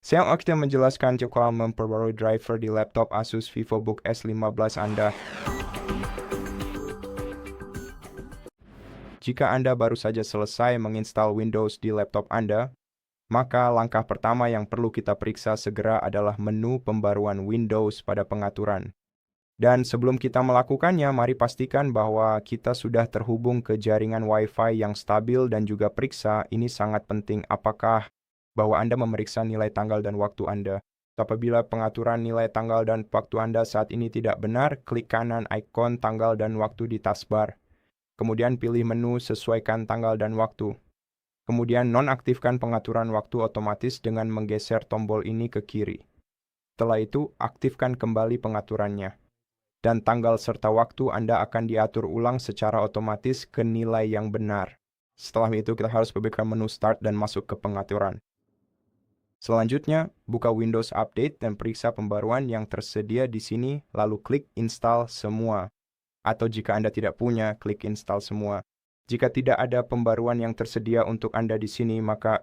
Saya akan menjelaskan cara memperbarui driver di laptop Asus VivoBook S15 Anda. Jika Anda baru saja selesai menginstal Windows di laptop Anda, maka langkah pertama yang perlu kita periksa segera adalah menu pembaruan Windows pada pengaturan. Dan sebelum kita melakukannya, mari pastikan bahwa kita sudah terhubung ke jaringan Wi-Fi yang stabil dan juga periksa, ini sangat penting, apakah bahwa Anda memeriksa nilai tanggal dan waktu Anda. Apabila pengaturan nilai tanggal dan waktu Anda saat ini tidak benar, klik kanan ikon tanggal dan waktu di taskbar. Kemudian pilih menu sesuaikan tanggal dan waktu. Kemudian nonaktifkan pengaturan waktu otomatis dengan menggeser tombol ini ke kiri. Setelah itu, aktifkan kembali pengaturannya. Dan tanggal serta waktu Anda akan diatur ulang secara otomatis ke nilai yang benar. Setelah itu, kita harus membuka menu Start dan masuk ke pengaturan. Selanjutnya, buka Windows Update dan periksa pembaruan yang tersedia di sini, lalu klik Install Semua. Atau jika Anda tidak punya, klik Install Semua. Jika tidak ada pembaruan yang tersedia untuk Anda di sini, maka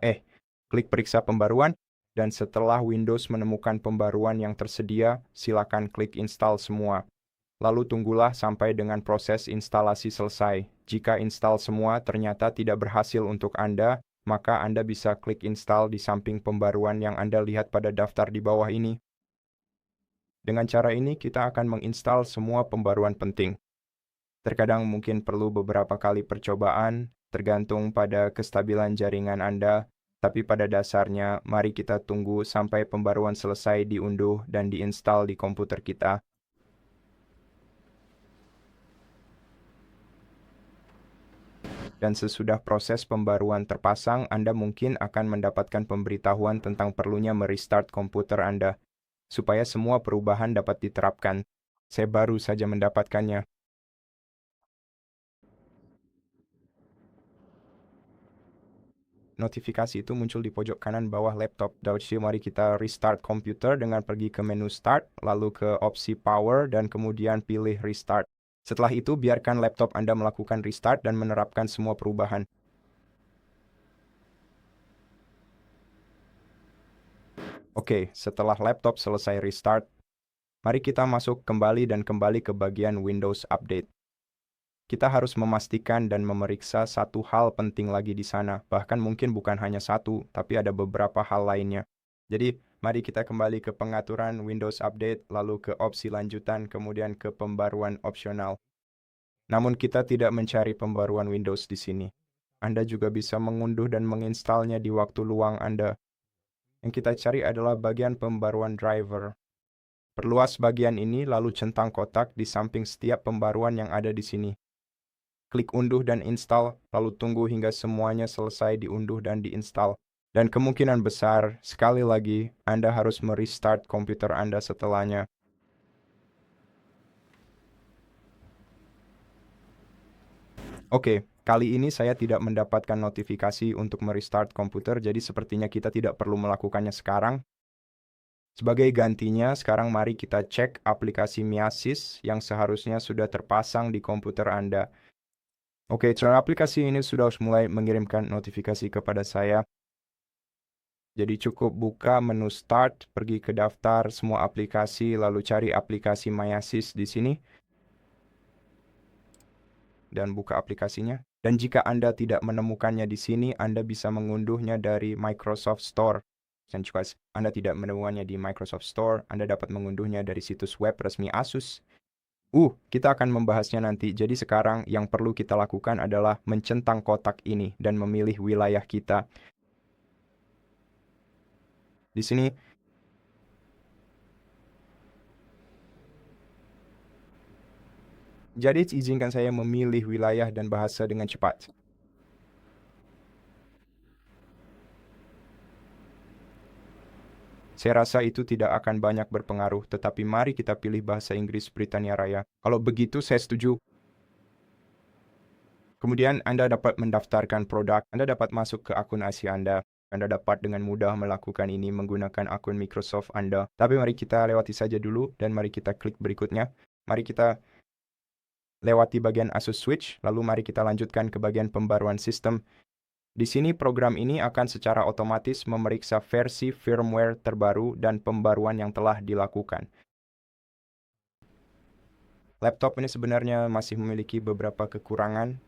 klik Periksa Pembaruan, dan setelah Windows menemukan pembaruan yang tersedia, silakan klik Install Semua. Lalu tunggulah sampai dengan proses instalasi selesai. Jika install semua ternyata tidak berhasil untuk Anda, maka Anda bisa klik install di samping pembaruan yang Anda lihat pada daftar di bawah ini. Dengan cara ini, kita akan menginstal semua pembaruan penting. Terkadang mungkin perlu beberapa kali percobaan, tergantung pada kestabilan jaringan Anda, tapi pada dasarnya, mari kita tunggu sampai pembaruan selesai diunduh dan diinstal di komputer kita. Dan sesudah proses pembaruan terpasang, Anda mungkin akan mendapatkan pemberitahuan tentang perlunya merestart komputer Anda, supaya semua perubahan dapat diterapkan. Saya baru saja mendapatkannya. Notifikasi itu muncul di pojok kanan bawah laptop. Jadi mari kita restart komputer dengan pergi ke menu Start, lalu ke opsi Power, dan kemudian pilih Restart. Setelah itu, biarkan laptop Anda melakukan restart dan menerapkan semua perubahan. Oke, setelah laptop selesai restart, mari kita masuk kembali ke bagian Windows Update. Kita harus memastikan dan memeriksa satu hal penting lagi di sana. Bahkan mungkin bukan hanya satu, tapi ada beberapa hal lainnya. Jadi, mari kita kembali ke pengaturan Windows Update, lalu ke opsi lanjutan, kemudian ke pembaruan opsional. Namun kita tidak mencari pembaruan Windows di sini. Anda juga bisa mengunduh dan menginstalnya di waktu luang Anda. Yang kita cari adalah bagian pembaruan driver. Perluas bagian ini lalu centang kotak di samping setiap pembaruan yang ada di sini. Klik unduh dan install, lalu tunggu hingga semuanya selesai diunduh dan diinstal. Dan kemungkinan besar, sekali lagi, Anda harus merestart komputer Anda setelahnya. Oke, kali ini saya tidak mendapatkan notifikasi untuk merestart komputer, jadi sepertinya kita tidak perlu melakukannya sekarang. Sebagai gantinya, sekarang mari kita cek aplikasi Miasys yang seharusnya sudah terpasang di komputer Anda. Oke, cara aplikasi ini sudah mulai mengirimkan notifikasi kepada saya. Jadi cukup buka menu Start, pergi ke daftar semua aplikasi, lalu cari aplikasi Miasys di sini. Dan buka aplikasinya. Dan jika Anda tidak menemukannya di sini, Anda bisa mengunduhnya dari Microsoft Store. Dan jika Anda tidak menemukannya di Microsoft Store, Anda dapat mengunduhnya dari situs web resmi Asus. Kita akan membahasnya nanti. Jadi sekarang yang perlu kita lakukan adalah mencentang kotak ini dan memilih wilayah kita. Di sini, jadi izinkan saya memilih wilayah dan bahasa dengan cepat. Saya rasa itu tidak akan banyak berpengaruh, tetapi mari kita pilih bahasa Inggris Britania Raya. Kalau begitu, saya setuju. Kemudian Anda dapat mendaftarkan produk, Anda dapat masuk ke akun Asia Anda. Anda dapat dengan mudah melakukan ini menggunakan akun Microsoft Anda. Tapi mari kita lewati saja dulu, dan mari kita klik berikutnya. Mari kita lewati bagian Asus Switch, lalu mari kita lanjutkan ke bagian pembaruan sistem. Di sini program ini akan secara otomatis memeriksa versi firmware terbaru dan pembaruan yang telah dilakukan. Laptop ini sebenarnya masih memiliki beberapa kekurangan.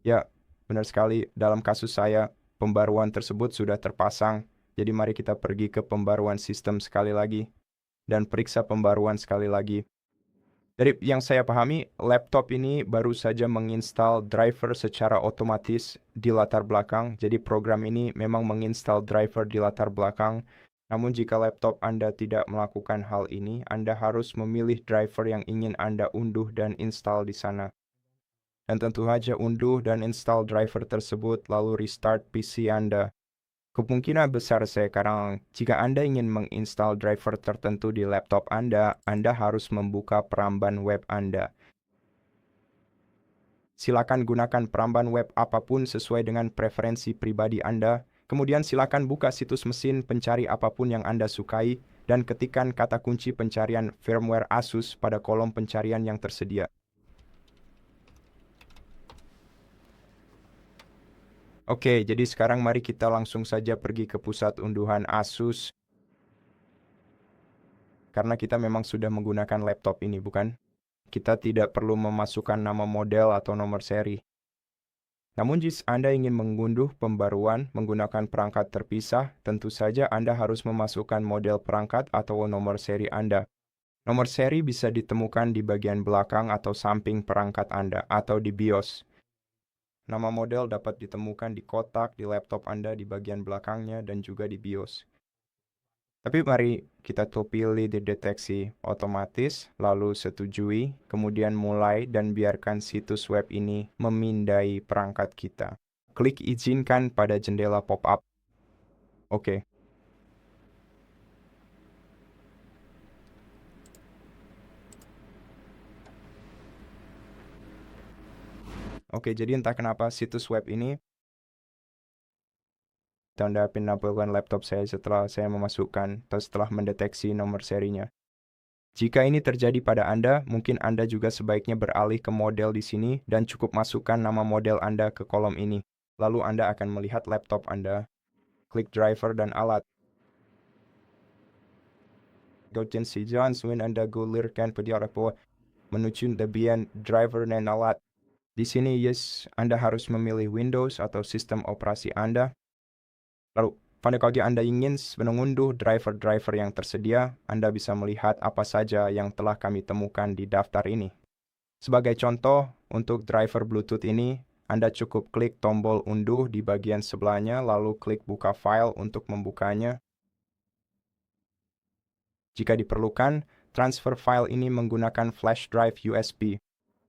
Ya, benar sekali. Dalam kasus saya, pembaruan tersebut sudah terpasang. Jadi mari kita pergi ke pembaruan sistem sekali lagi dan periksa pembaruan sekali lagi. Dari yang saya pahami, laptop ini baru saja menginstal driver secara otomatis di latar belakang. Jadi program ini memang menginstal driver di latar belakang. Namun jika laptop Anda tidak melakukan hal ini, Anda harus memilih driver yang ingin Anda unduh dan install di sana. Dan tentu saja unduh dan install driver tersebut lalu restart PC Anda. Kemungkinan besar sekarang, jika Anda ingin menginstal driver tertentu di laptop Anda harus membuka peramban web Anda. Silakan gunakan peramban web apapun sesuai dengan preferensi pribadi Anda. Kemudian silakan buka situs mesin pencari apapun yang Anda sukai dan ketikkan kata kunci pencarian firmware Asus pada kolom pencarian yang tersedia. Oke, jadi sekarang mari kita langsung saja pergi ke pusat unduhan Asus. Karena kita memang sudah menggunakan laptop ini, bukan? Kita tidak perlu memasukkan nama model atau nomor seri. Namun jika Anda ingin mengunduh pembaruan menggunakan perangkat terpisah, tentu saja Anda harus memasukkan model perangkat atau nomor seri Anda. Nomor seri bisa ditemukan di bagian belakang atau samping perangkat Anda atau di BIOS. Nama model dapat ditemukan di kotak di laptop Anda di bagian belakangnya dan juga di BIOS. Tapi mari kita pilih di deteksi otomatis, lalu setujui, kemudian mulai dan biarkan situs web ini memindai perangkat kita. Klik izinkan pada jendela pop-up. Oke. Oke, jadi entah kenapa situs web ini tanda penampakan laptop saya setelah saya memasukkan atau setelah mendeteksi nomor serinya. Jika ini terjadi pada Anda, mungkin Anda juga sebaiknya beralih ke model di sini dan cukup masukkan nama model Anda ke kolom ini. Lalu Anda akan melihat laptop Anda. Klik driver dan alat. Goten si John Swin Anda gulirkan pediarapo menuju bagian driver dan alat. Di sini, yes, Anda harus memilih Windows atau sistem operasi Anda. Lalu, pada kali Anda ingin mengunduh driver-driver yang tersedia, Anda bisa melihat apa saja yang telah kami temukan di daftar ini. Sebagai contoh, untuk driver Bluetooth ini, Anda cukup klik tombol unduh di bagian sebelahnya, lalu klik buka file untuk membukanya. Jika diperlukan, transfer file ini menggunakan flash drive USB.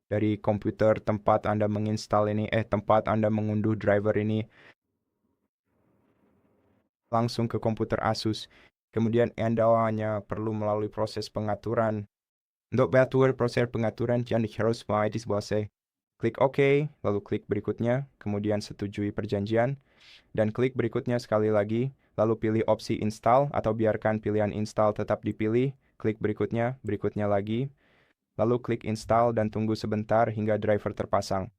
Dari komputer tempat Anda menginstal ini, tempat Anda mengunduh driver ini, langsung ke komputer Asus. Kemudian Anda hanya perlu melalui proses pengaturan. Untuk mengatur proses pengaturan, jangan harus di sebelah saya. Klik OK, lalu klik berikutnya, kemudian setujui perjanjian, dan klik berikutnya sekali lagi, lalu pilih opsi install atau biarkan pilihan install tetap dipilih, klik berikutnya lagi, lalu klik install dan tunggu sebentar hingga driver terpasang.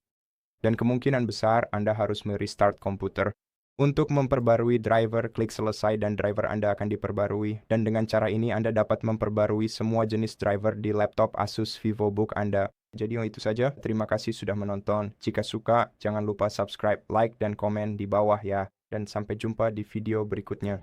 Dan kemungkinan besar Anda harus merestart komputer. Untuk memperbarui driver, klik selesai dan driver Anda akan diperbarui. Dan dengan cara ini Anda dapat memperbarui semua jenis driver di laptop Asus VivoBook Anda. Jadi itu saja. Terima kasih sudah menonton. Jika suka, jangan lupa subscribe, like, dan komen di bawah ya. Dan sampai jumpa di video berikutnya.